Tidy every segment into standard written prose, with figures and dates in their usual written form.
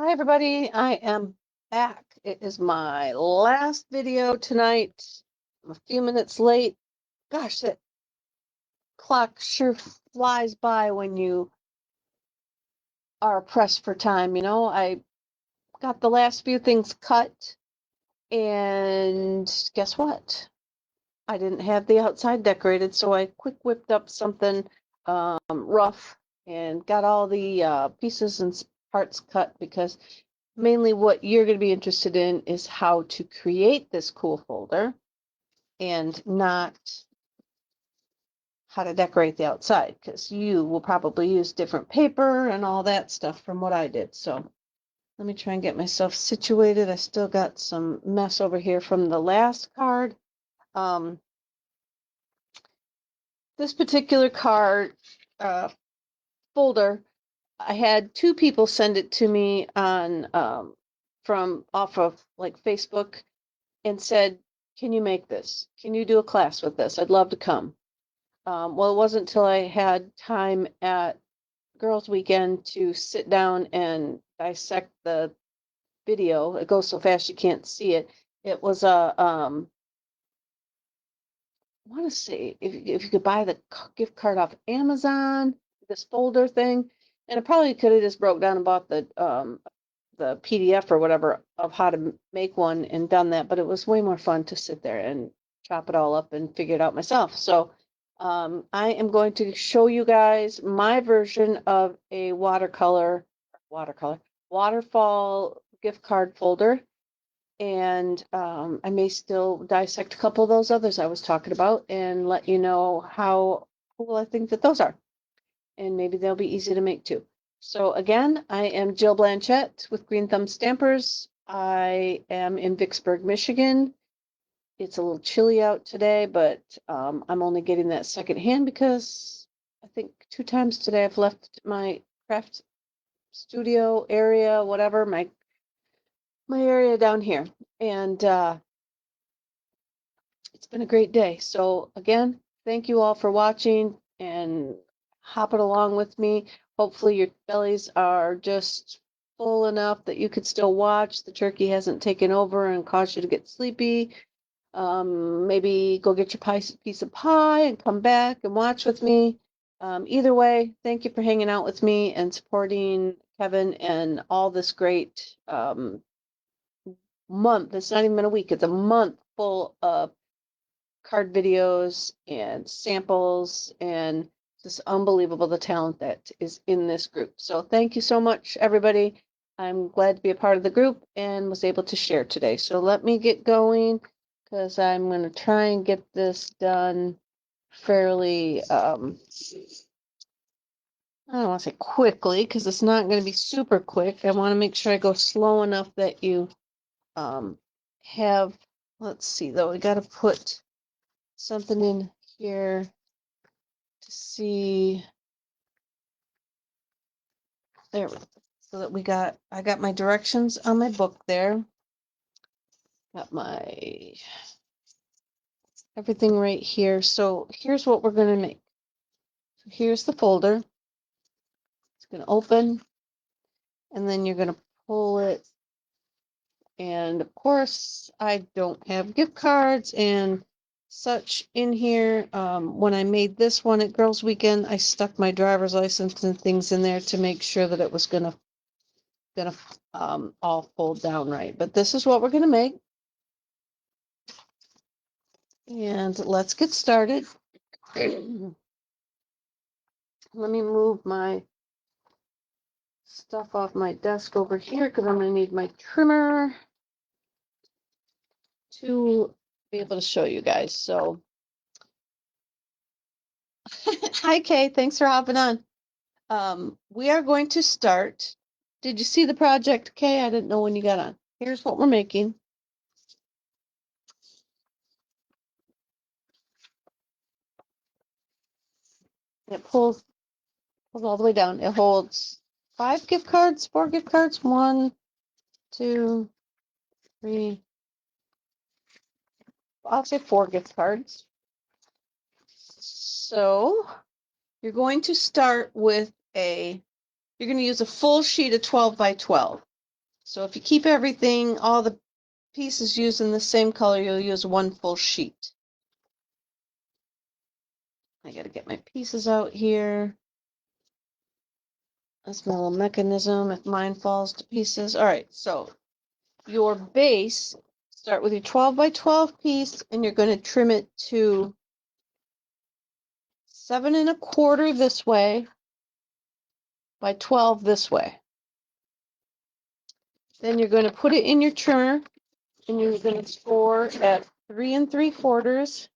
Hi everybody, I am back. It is my last video tonight. I'm a few minutes late. Gosh, that clock sure flies by when you are pressed for time, I got the last few things cut, and guess what? I didn't have the outside decorated, so I quick whipped up something rough and got all the pieces and parts cut because mainly what you're going to be interested in is how to create this cool folder and not how to decorate the outside, because you will probably use different paper and all that stuff from what I did. So let me try and get myself situated. I still got some mess over here from the last card. This particular card folder, I had two people send it to me on from off of like Facebook and said, can you make this? Can you do a class with this? I'd love to come. Well, it wasn't until I had time at Girls Weekend to sit down and dissect the video. It goes so fast you can't see it. It was I want to say if you could buy the gift card off Amazon, this folder thing, and I probably could have just broke down and bought the PDF or whatever of how to make one and done that, but it was way more fun to sit there and chop it all up and figure it out myself. So I am going to show you guys my version of a waterfall gift card folder. And I may still dissect a couple of those others I was talking about and let you know how cool I think that those are. And maybe they'll be easy to make too. So again, I am Jill Blanchette with Green Thumb Stampers. I am in Vicksburg, Michigan. It's a little chilly out today, but I'm only getting that second hand because I think 2 times today I've left my craft studio area, whatever, my area down here. And it's been a great day. So again, thank you all for watching and hopping along with me. Hopefully your bellies are just full enough that you could still watch. The turkey hasn't taken over and caused you to get sleepy. Maybe go get your piece of pie and come back and watch with me. Either way, thank you for hanging out with me and supporting Kevin and all this great month. It's not even a week, it's a month full of card videos and samples, and just unbelievable the talent that is in this group. So thank you so much, everybody. I'm glad to be a part of the group and was able to share today. So let me get going because I'm going to try and get this done fairly, I don't want to say quickly because it's not going to be super quick. I want to make sure I go slow enough that you have, let's see though, we got to put something in here to see. There, so that I got my directions on my book there. Got my everything right here. So here's what we're going to make. So here's the folder. It's going to open, and then you're going to pull it. And of course, I don't have gift cards and such in here. When I made this one at Girls Weekend, I stuck my driver's license and things in there to make sure that it was gonna all fold down right. But this is what we're gonna make. And let's get started. Let me move my stuff off my desk over here because I'm going to need my trimmer to be able to show you guys. So, hi Kay, thanks for hopping on. We are going to start. Did you see the project, Kay? I didn't know when you got on. Here's what we're making. It pulls all the way down. It holds 5 gift cards, 4 gift cards, 1, 2, 3. I'll say 4 gift cards. So you're going to start with you're going to use a full sheet of 12 by 12. So if you keep everything, all the pieces using the same color, you'll use one full sheet. I gotta get my pieces out here. That's my little mechanism if mine falls to pieces. All right, so your base, start with your 12 by 12 piece, and you're going to trim it to 7 1/4 this way by 12 this way. Then you're going to put it in your trimmer, and you're going to score at 3 3/4,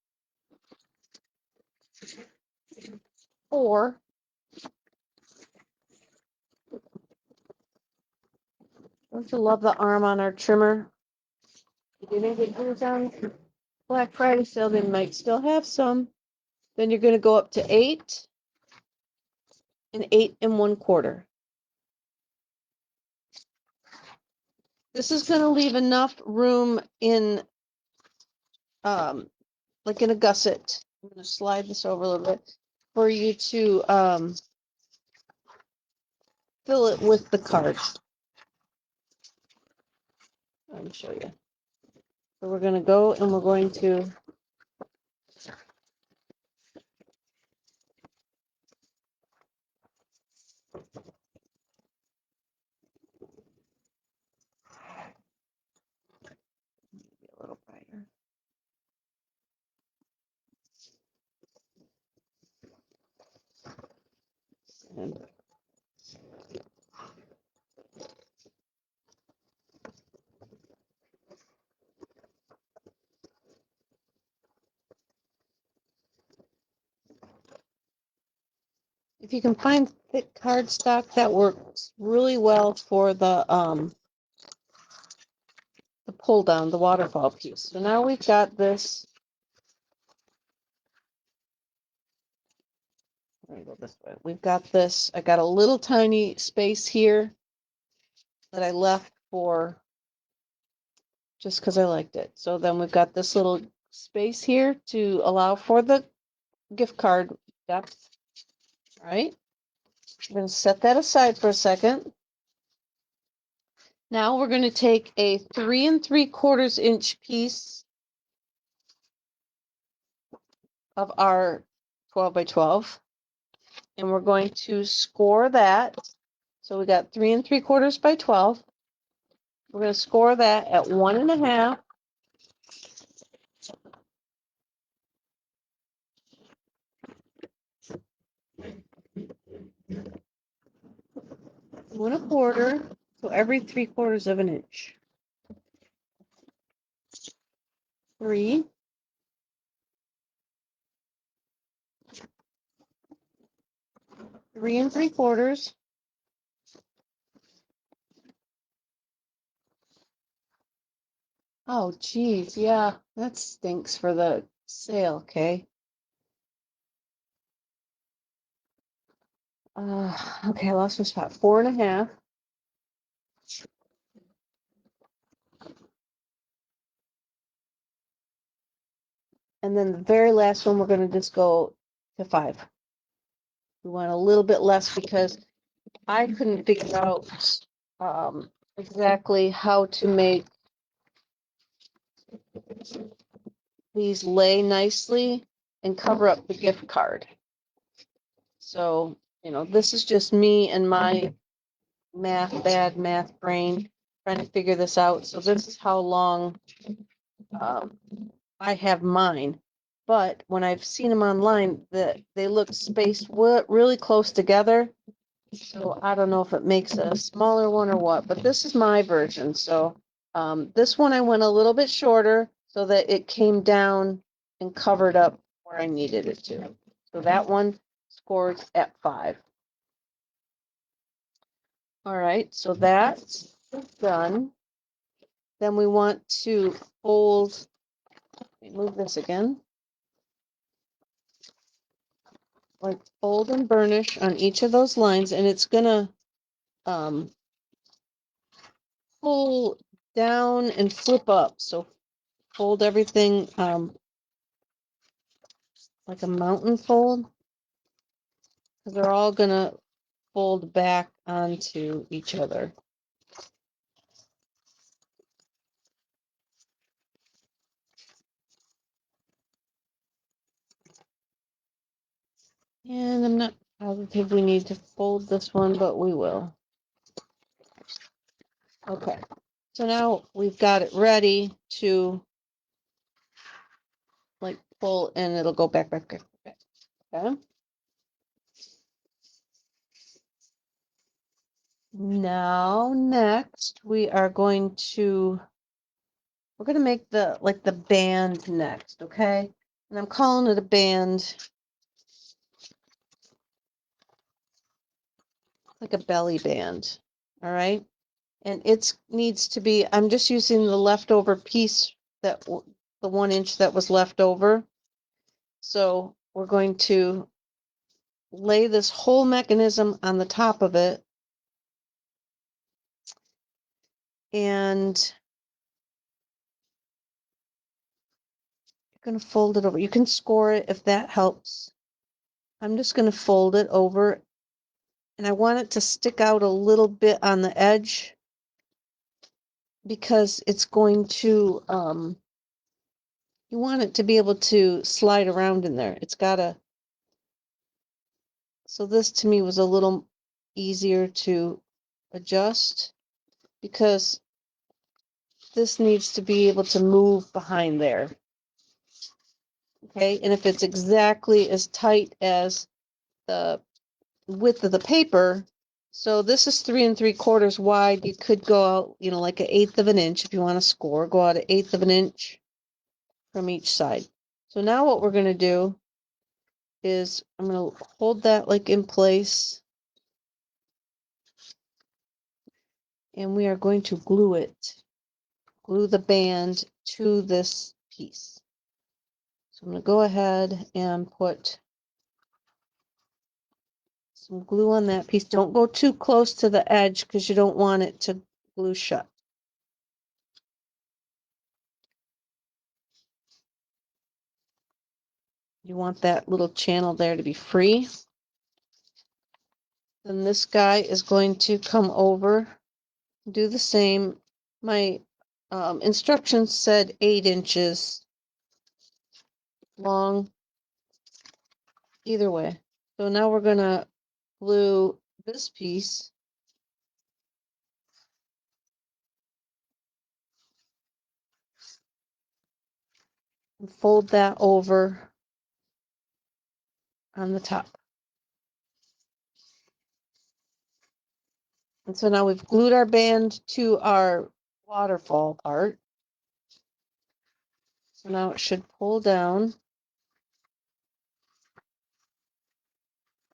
4. Don't you love the arm on our trimmer? If you didn't get yours on Black Friday sale, they might still have some. Then you're going to go up to 8 and 8 1/4. This is going to leave enough room in, like in a gusset. I'm going to slide this over a little bit for you to fill it with the cards. Let me show you. So we're going to go and we're going to a little brighter. And if you can find thick cardstock, that works really well for the pull down, the waterfall piece. So now we've got this. Let me go this way. We've got this. I got a little tiny space here that I left for just because I liked it. So then we've got this little space here to allow for the gift card depth. All right. I'm going to set that aside for a second. Now we're going to take a 3 3/4 inch piece of our 12 by 12, and we're going to score that. So we got 3 3/4 by 12. We're going to score that at 1 1/2. One 1/4, so every 3/4 of an inch. 3, 3 3/4. Oh, geez, yeah, that stinks for the sale, okay. Okay, I lost my spot. 4 1/2. And then the very last one, we're going to just go to 5. We want a little bit less because I couldn't figure out exactly how to make these lay nicely and cover up the gift card. So, this is just me and my bad math brain trying to figure this out. So this is how long I have mine. But when I've seen them online, they look spaced really close together. So I don't know if it makes a smaller one or what, but this is my version. So this one I went a little bit shorter so that it came down and covered up where I needed it to. So that one scores at 5. All right, so that's done. Then we want to fold, let me move this again. Like fold and burnish on each of those lines, and it's gonna pull down and flip up. So fold everything like a mountain fold, because they're all gonna fold back onto each other. And I'm not positive we need to fold this one, but we will. Okay, so now we've got it ready to like pull and it'll go back. Okay. Now next we are going to, we're going to make the like the band next, okay? And I'm calling it a band, like a belly band. All right. And it needs to be, I'm just using the leftover piece that the 1 inch that was left over. So we're going to lay this whole mechanism on the top of it. And you're going to fold it over. You can score it if that helps. I'm just going to fold it over, and I want it to stick out a little bit on the edge because it's going to, you want it to be able to slide around in there. It's got to, so this to me was a little easier to adjust because this needs to be able to move behind there. Okay, and if it's exactly as tight as the width of the paper, so this is 3 3/4 wide, you could go out, you know, like 1/8 of an inch if you want to score, go out 1/8 of an inch from each side. So now what we're going to do is I'm going to hold that like in place, and we are going to glue it, glue the band to this piece. So I'm going to go ahead and put some glue on that piece. Don't go too close to the edge because you don't want it to glue shut. You want that little channel there to be free. Then this guy is going to come over, do the same. My instructions said 8 inches long, either way. So now we're going to glue this piece and fold that over on the top. And so now we've glued our band to our waterfall part. So now it should pull down.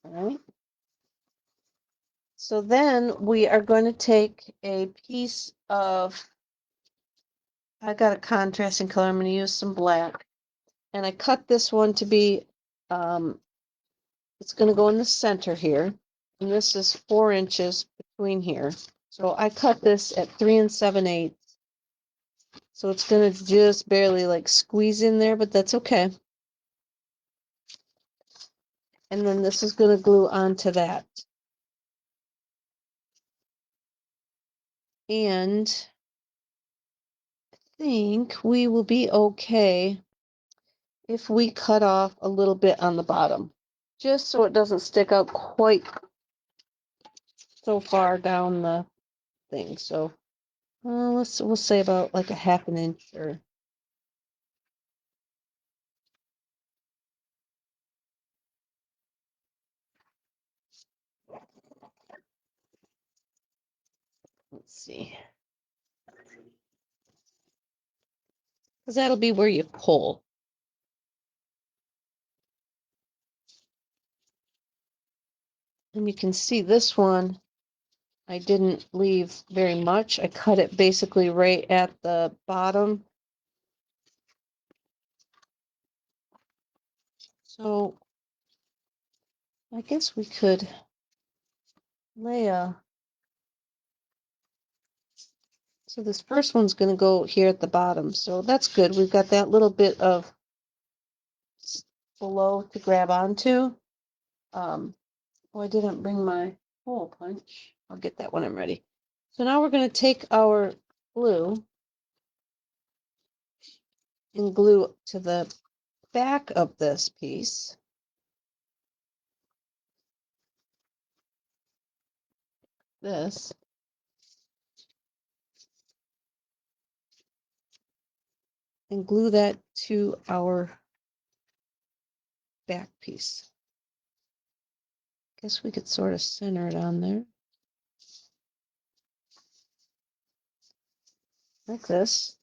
All right. So then we are going to take a piece of, I got a contrasting color, I'm going to use some black. And I cut this one to be, it's going to go in the center here. And this is 4 inches between here. So I cut this at 3 7/8. So it's going to just barely like squeeze in there, but that's okay. And then this is going to glue onto that. And I think we will be okay if we cut off a little bit on the bottom, just so it doesn't stick out quite so far down the thing. So we'll say about like a 1/2 inch, or let's see, because that'll be where you pull. And you can see this one, I didn't leave very much. I cut it basically right at the bottom. So I guess we could lay a, so this first one's going to go here at the bottom. So that's good. We've got that little bit of below to grab onto. Oh, I didn't bring my hole punch. I'll get that when I'm ready. So now we're going to take our glue and glue to the back of this piece. this. And glue that to our back piece. Guess we could sort of center it on there. Like this.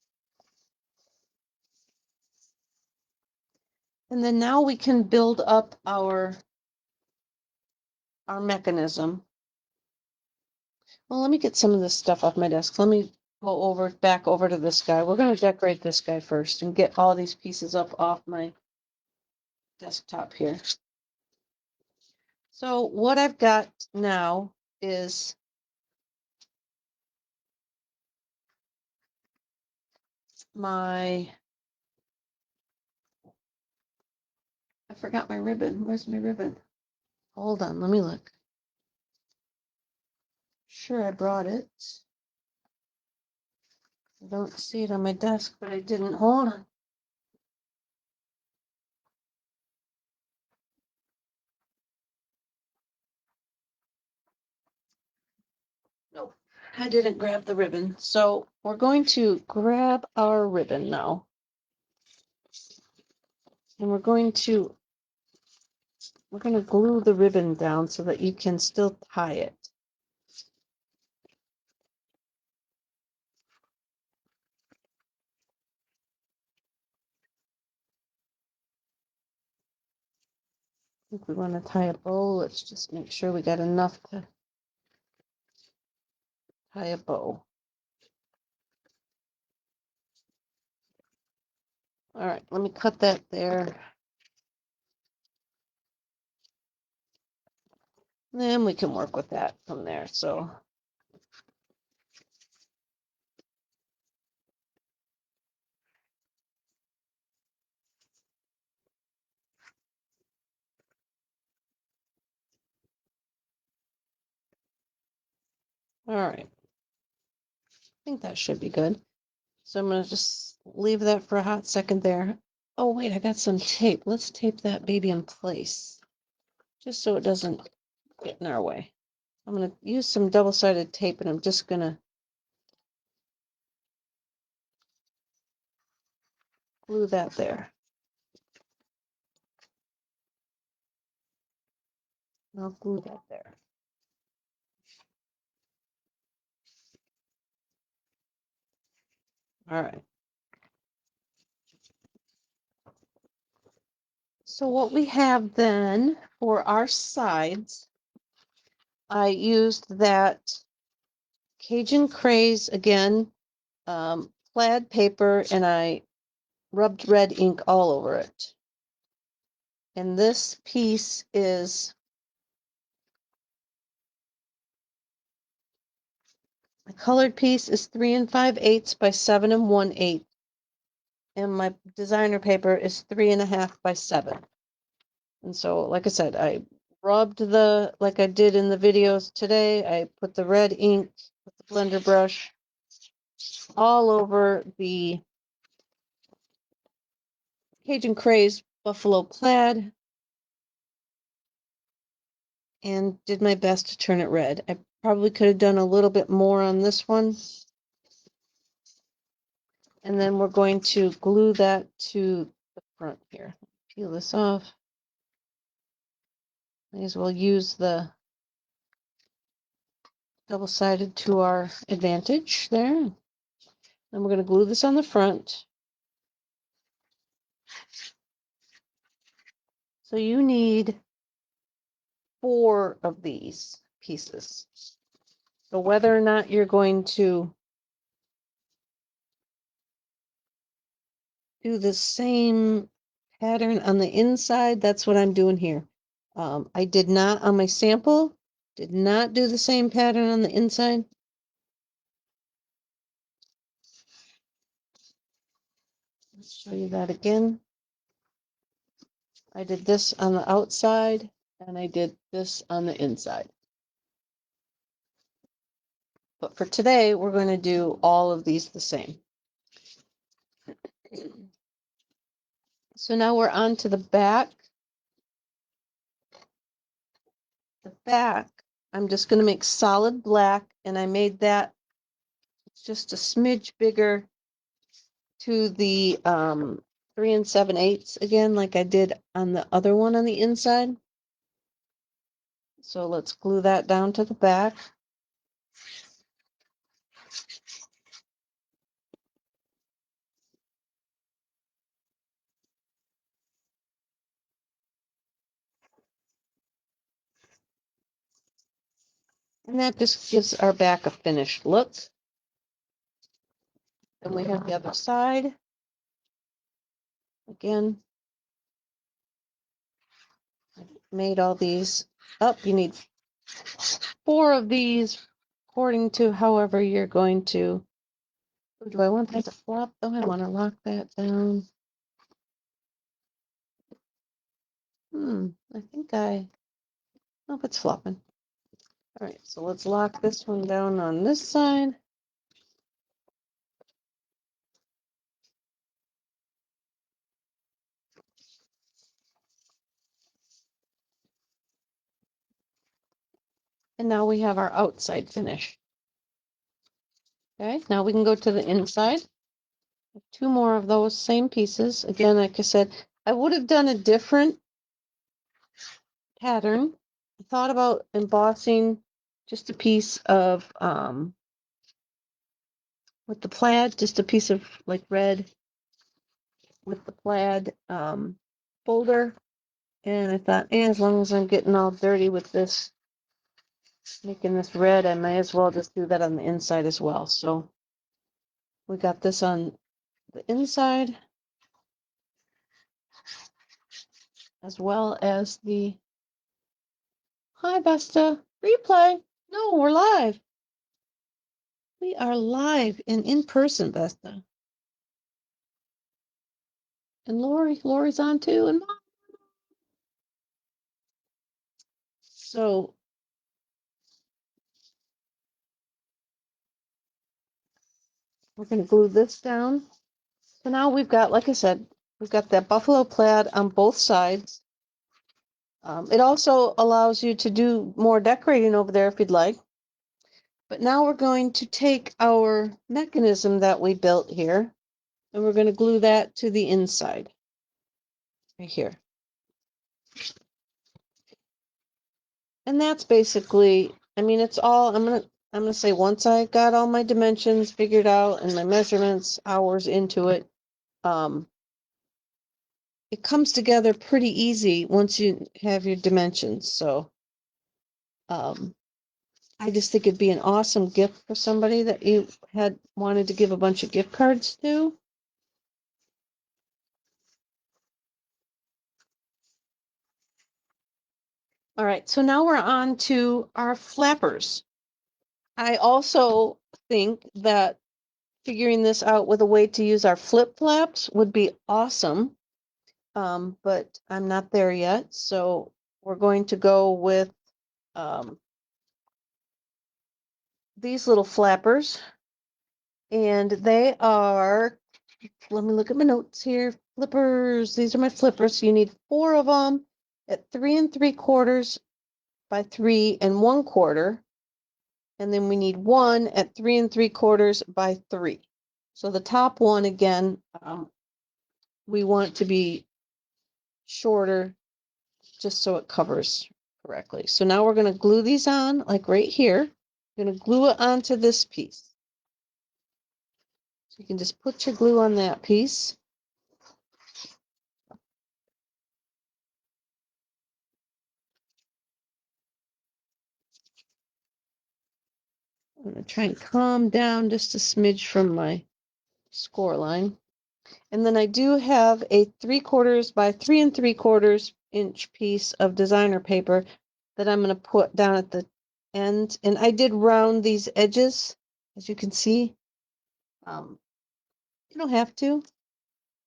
And then now we can build up our mechanism. Well, let me get some of this stuff off my desk. Let me go back over to this guy. We're going to decorate this guy first and get all these pieces up off my desktop here. So what I've got now is I forgot my ribbon. Where's my ribbon? Hold on, let me look. Sure, I brought it. I don't see it on my desk, but I didn't. Hold on. Nope, I didn't grab the ribbon. So we're going to grab our ribbon now. And we're going to glue the ribbon down so that you can still tie it. I think we want to tie a bow. Let's just make sure we got enough to tie a bow. All right, let me cut that there. Then we can work with that from there. So all right, I think that should be good. So I'm going to just leave that for a hot second there. Oh, wait, I got some tape. Let's tape that baby in place just so it doesn't get in our way. I'm going to use some double-sided tape and I'm just going to glue that there. I'll glue that there. All right. So what we have then for our sides, I used that Cajun Craze again, plaid paper, and I rubbed red ink all over it. And this piece is the colored piece is 3 5/8 by 7 1/8, and my designer paper is 3 1/2 by 7. And so, like I said, I rubbed like I did in the videos today. I put the red ink with the blender brush all over the Cajun Craze buffalo plaid and did my best to turn it red. I probably could have done a little bit more on this one. And then we're going to glue that to the front here. Peel this off. May as well use the double-sided to our advantage there. Then we're going to glue this on the front. So you need 4 of these pieces. So whether or not you're going to do the same pattern on the inside, that's what I'm doing here. I did not, on my sample, did not do the same pattern on the inside. Let's show you that again. I did this on the outside and I did this on the inside. But for today, we're going to do all of these the same. So now we're on to the back. The back, I'm just going to make solid black, and I made that just a smidge bigger to the 3 7/8 again, like I did on the other one on the inside. So let's glue that down to the back. And that just gives our back a finished look. Then we have the other side. Again, I made all these up. You need 4 of these according to however you're going to. Do I want that to flop though? I want to lock that down. I think I hope it's flopping. All right, so let's lock this one down on this side. And now we have our outside finish. Okay, now we can go to the inside. 2 more of those same pieces. Again, like I said, I would have done a different pattern. I thought about embossing just a piece of with the plaid, just a piece of like red with the plaid folder. And I thought, as long as I'm getting all dirty with this, making this red, I may as well just do that on the inside as well. So we got this on the inside as well as the, hi Besta, replay. No, we're live. We are live and in person, Besta. And Lori's on too, and Mom. So we're going to glue this down. So now we've got, like I said, we've got that buffalo plaid on both sides. It also allows you to do more decorating over there if you'd like. But now we're going to take our mechanism that we built here, and we're going to glue that to the inside, right here. And that's basically, I mean, it's all, I'm gonna say once I got all my dimensions figured out and my measurements, hours into it, it comes together pretty easy once you have your dimensions. So I just think it'd be an awesome gift for somebody that you had wanted to give a bunch of gift cards to. All right, so now we're on to our flappers. I also think that figuring this out with a way to use our flip flaps would be awesome. But I'm not there yet, so we're going to go with these little flappers, and they are, let me look at my notes here, flippers. These are my flippers. So you need 4 of them at 3 3/4 by 3 1/4, and then we need 1 at 3 3/4 by 3. So the top one, again, we want to be shorter just so it covers correctly. So now we're going to glue these on, like right here. We're going to glue it onto this piece. So you can just put your glue on that piece. I'm going to try and calm down just a smidge from my score line. And then I do have a 3/4 by 3 3/4 inch piece of designer paper that I'm going to put down at the end. And I did round these edges, as you can see. You don't have to.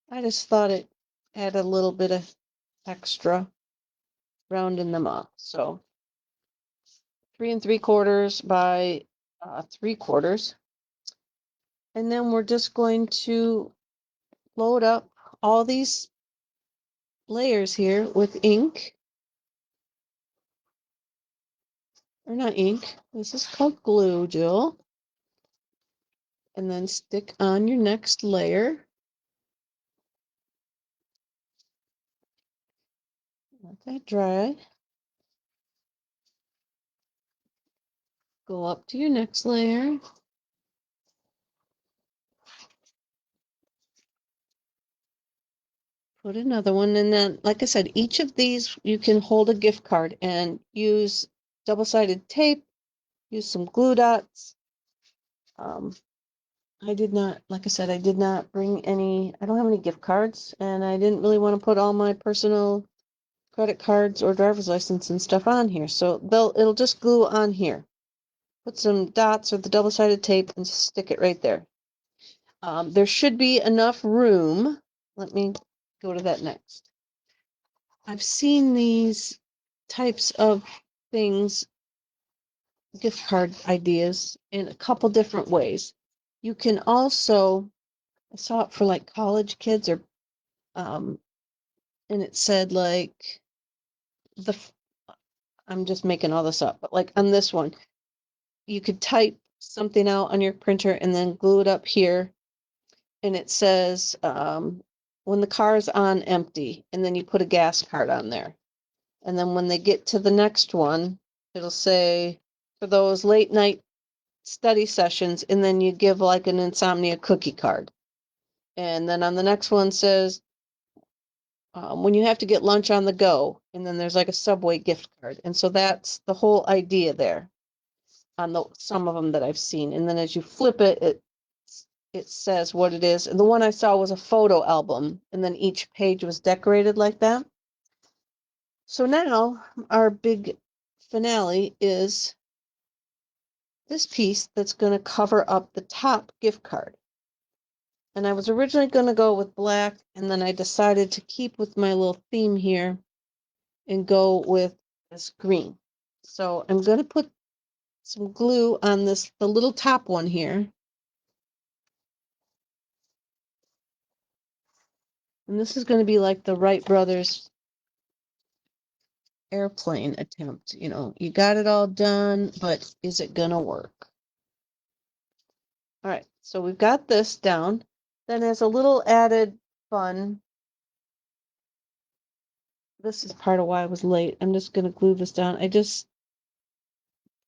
I just thought it had a little bit of extra rounding them up. So 3 3/4 by 3/4. And then we're just going to load up all these layers here with ink. or not ink. This is called glue, Jill. And then stick on your next layer. Let that dry. Go up to your next layer. Put another one, and then, like I said, each of these you can hold a gift card and use double-sided tape, use some glue dots. I did not, like I said, I did not bring any, I don't have any gift cards, and I didn't really want to put all my personal credit cards or driver's license and stuff on here. So it'll just glue on here. Put some dots or the double-sided tape and stick it right there. There should be enough room. Let me go to that next. I've seen these types of things, gift card ideas, in a couple different ways. You can also, I saw it for like college kids, or and it said like I'm just making all this up, but like on this one, you could type something out on your printer and then glue it up here, and it says when the car is on empty, and then you put a gas card on there. And then when they get to the next one, it'll say for those late night study sessions, and then you give like an insomnia cookie card. And then on the next one says when you have to get lunch on the go, and then there's like a Subway gift card. And so that's the whole idea there on some of them that I've seen. And then as you flip it, it says what it is. And the one I saw was a photo album, and then each page was decorated like that. So now our big finale is this piece that's going to cover up the top gift card. And I was originally going to go with black, and then I decided to keep with my little theme here and go with this green. So I'm going to put some glue on the little top one here. And this is going to be like the Wright brothers airplane attempt. You know, you got it all done, but is it going to work? All right, so we've got this down. Then as a little added fun, this is part of why I was late. I'm just going to glue this down. I just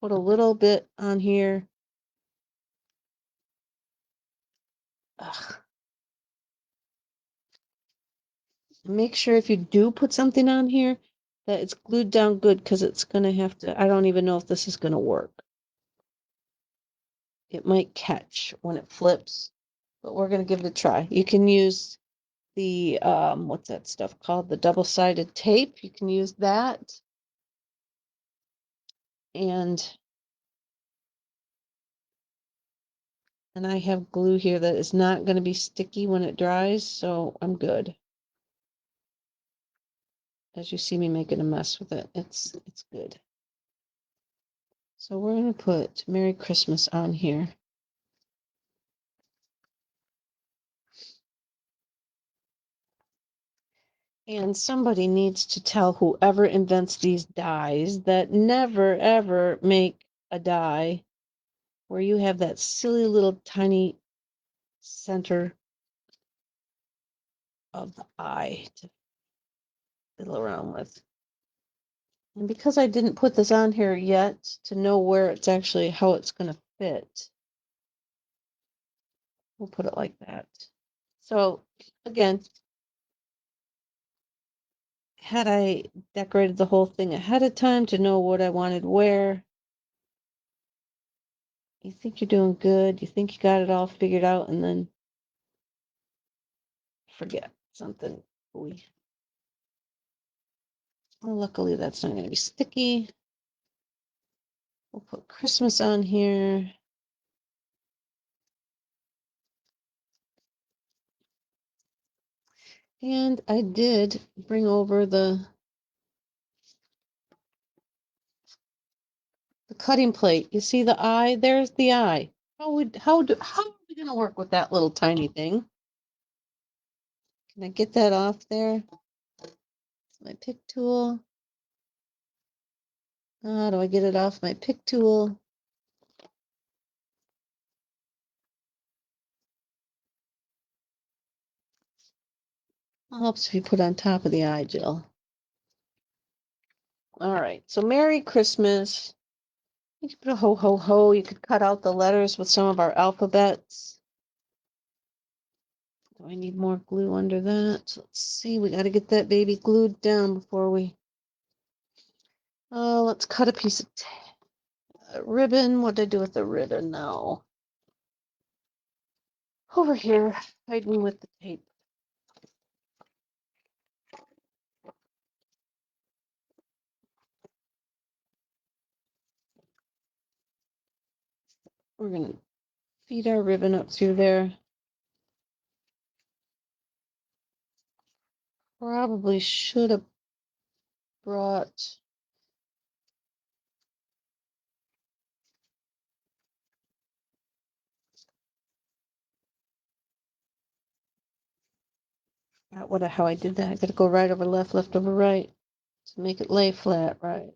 put a little bit on here. Ugh. Make sure if you do put something on here that it's glued down good, because it's going to have to, I don't even know if this is going to work. It might catch when it flips, but we're going to give it a try. You can use the, what's that stuff called? The double-sided tape. You can use that. And I have glue here that is not going to be sticky when it dries, so I'm good. As you see me making a mess with it, it's good. So we're going to put Merry Christmas on here. And somebody needs to tell whoever invents these dies that never, ever make a die where you have that silly little tiny center of the eye to fiddle around with. And because I didn't put this on here yet to know where it's actually, how it's going to fit, we'll put it like that. So again, had I decorated the whole thing ahead of time to know what I wanted where, you think you're doing good, you think you got it all figured out, and then forget something. Well, luckily that's not going to be sticky. We'll put Christmas on here. And I did bring over the cutting plate. You see the eye? There's the eye. How are we going to work with that little tiny thing? Can I get that off there? My pick tool. How do I get it off my pick tool? Helps if you put on top of the eye gel. All right, so Merry Christmas. You could put a ho ho ho. You could cut out the letters with some of our alphabets. Do I need more glue under that? Let's see. We got to get that baby glued down before we. Oh, let's cut a piece of ribbon. What did I do with the ribbon now? Over here, hiding with the tape. We're going to feed our ribbon up through there. Probably should have brought. How I did that. I got to go right over left, left over right to make it lay flat, right?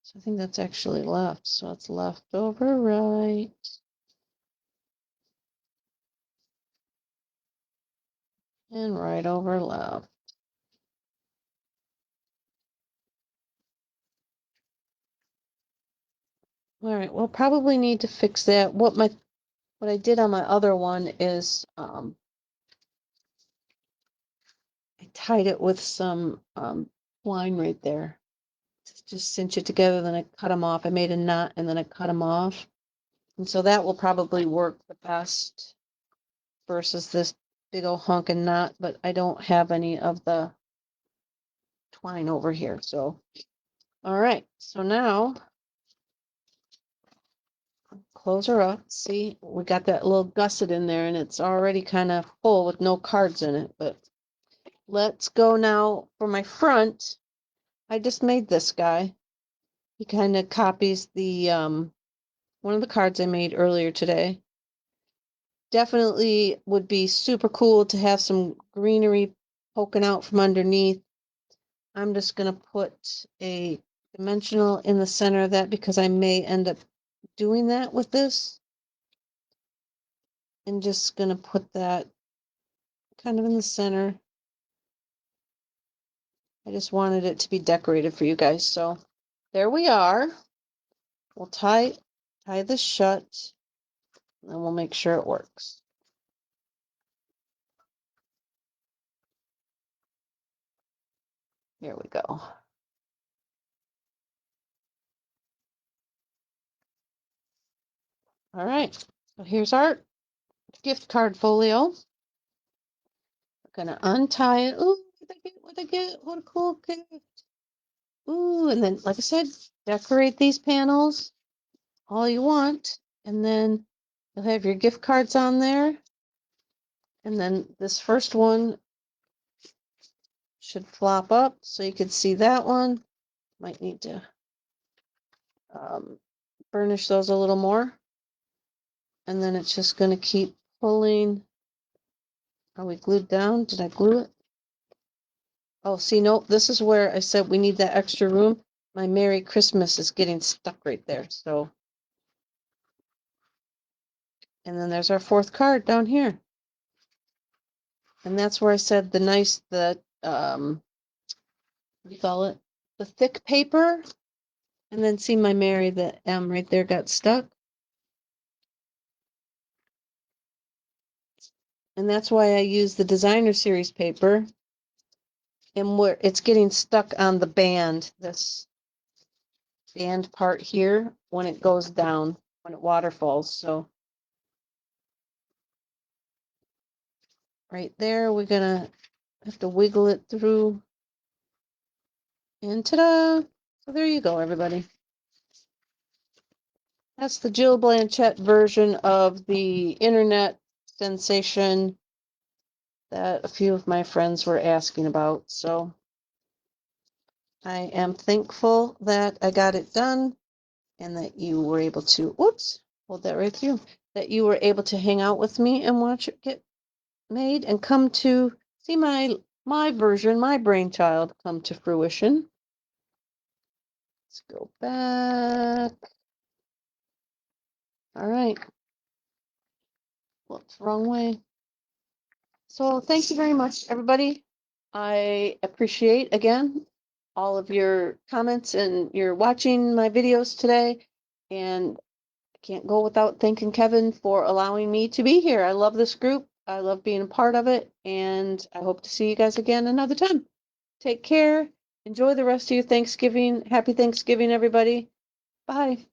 So I think that's actually left. So it's left over right. And right over left. All right, we'll probably need to fix that. What I did on my other one is I tied it with some twine right there. Just cinch it together, then I cut them off. I made a knot and then I cut them off. And so that will probably work the best versus this big old honking knot, but I don't have any of the twine over here. So, all right, so now close her up. See, we got that little gusset in there and it's already kind of full with no cards in it, but let's go now for my front. I just made this guy. He kind of copies the one of the cards I made earlier today. Definitely would be super cool to have some greenery poking out from underneath. I'm just going to put a dimensional in the center of that because I may end up doing that with this. And just going to put that kind of in the center. I just wanted it to be decorated for you guys. So there we are. We'll tie this shut and we'll make sure it works. Here we go. All right, so here's our gift card folio. We're gonna untie it. Ooh, what I get? What a cool gift. Ooh, and then, like I said, decorate these panels all you want. And then you'll have your gift cards on there. And then this first one should flop up so you can see that one. Might need to burnish those a little more. And then it's just going to keep pulling. Are we glued down? Did I glue it? Oh, see, no, this is where I said we need that extra room. My Merry Christmas is getting stuck right there. So, and then there's our fourth card down here. And that's where I said what do you call it? The thick paper. And then see my Mary, the M right there got stuck. And that's why I use the designer series paper. And where it's getting stuck on the band, this band part here, when it goes down, when it waterfalls. So right there, we're gonna have to wiggle it through. And ta-da! So there you go, everybody. That's the Jill Blanchette version of the internet sensation that a few of my friends were asking about. So I am thankful that I got it done and that you were able to, whoops, hold that right through, that you were able to hang out with me and watch it get made and come to see my version, my brainchild come to fruition. Let's go back. All right. Whoops, wrong way. So thank you very much, everybody. I appreciate, again, all of your comments and your watching my videos today. And I can't go without thanking Kevin for allowing me to be here. I love this group. I love being a part of it. And I hope to see you guys again another time. Take care. Enjoy the rest of your Thanksgiving. Happy Thanksgiving, everybody. Bye.